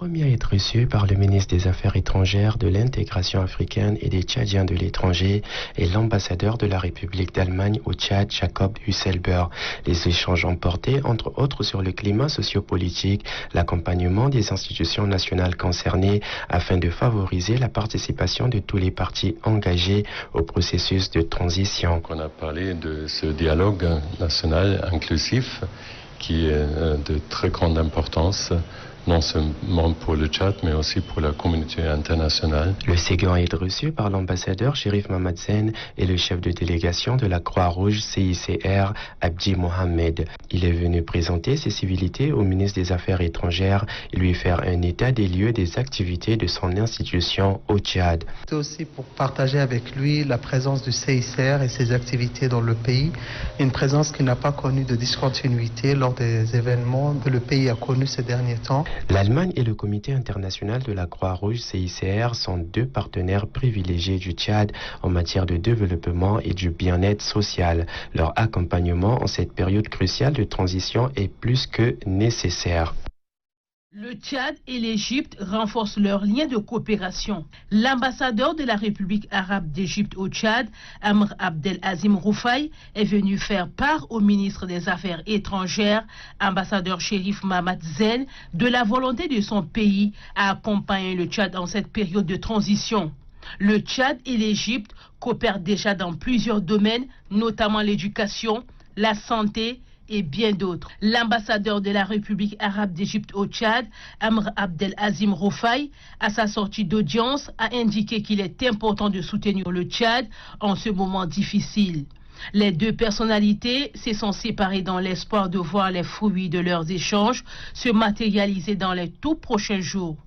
premier à être reçu par le ministre des Affaires étrangères, de l'intégration africaine et des Tchadiens de l'étranger est l'ambassadeur de la République d'Allemagne au Tchad, Jacob Husselber. Les échanges ont porté, entre autres, sur le climat sociopolitique, l'accompagnement des institutions nationales concernées afin de favoriser la participation de tous les partis engagés au processus de transition. On a parlé de ce dialogue national inclusif qui est de très grande importance, non seulement pour le Tchad, mais aussi pour la communauté internationale. Le second est reçu par l'ambassadeur Chérif Mamadzen et le chef de délégation de la Croix-Rouge CICR, Abdi Mohamed. Il est venu présenter ses civilités au ministre des Affaires étrangères et lui faire un état des lieux des activités de son institution au Tchad. C'est aussi pour partager avec lui la présence du CICR et ses activités dans le pays, une présence qui n'a pas connu de discontinuité lors des événements que le pays a connus ces derniers temps. L'Allemagne et le Comité international de la Croix-Rouge CICR sont deux partenaires privilégiés du Tchad en matière de développement et du bien-être social. Leur accompagnement en cette période cruciale de transition est plus que nécessaire. Le Tchad et l'Égypte renforcent leurs liens de coopération. L'ambassadeur de la République arabe d'Égypte au Tchad, Amr Abdel Azim Roufaï, est venu faire part au ministre des Affaires étrangères, ambassadeur Chérif Mamadzen, de la volonté de son pays à accompagner le Tchad en cette période de transition. Le Tchad et l'Égypte coopèrent déjà dans plusieurs domaines, notamment l'éducation, la santé, et bien d'autres. L'ambassadeur de la République arabe d'Égypte au Tchad, Amr Abdel Azim Roufaï, à sa sortie d'audience, a indiqué qu'il est important de soutenir le Tchad en ce moment difficile. Les deux personnalités se sont séparées dans l'espoir de voir les fruits de leurs échanges se matérialiser dans les tout prochains jours.